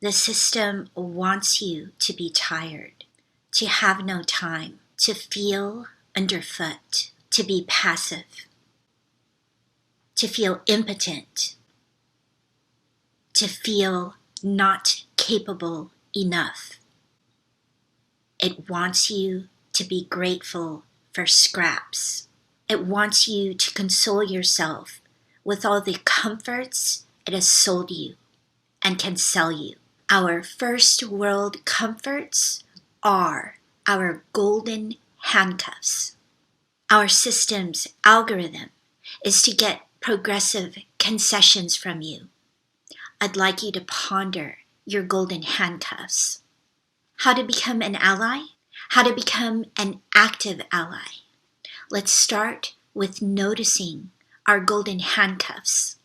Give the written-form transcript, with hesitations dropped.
The system wants you to be tired, to have no time, to feel underfoot, to be passive, to feel impotent, to feel not capable enough. It wants you to be grateful for scraps. It wants you to console yourself with all the comforts it has sold you and can sell you. Our first world comforts are our golden handcuffs. Our system's algorithm is to get progressive concessions from you. I'd like you to ponder your golden handcuffs. How to become an ally? How to become an active ally? Let's start with noticing our golden handcuffs.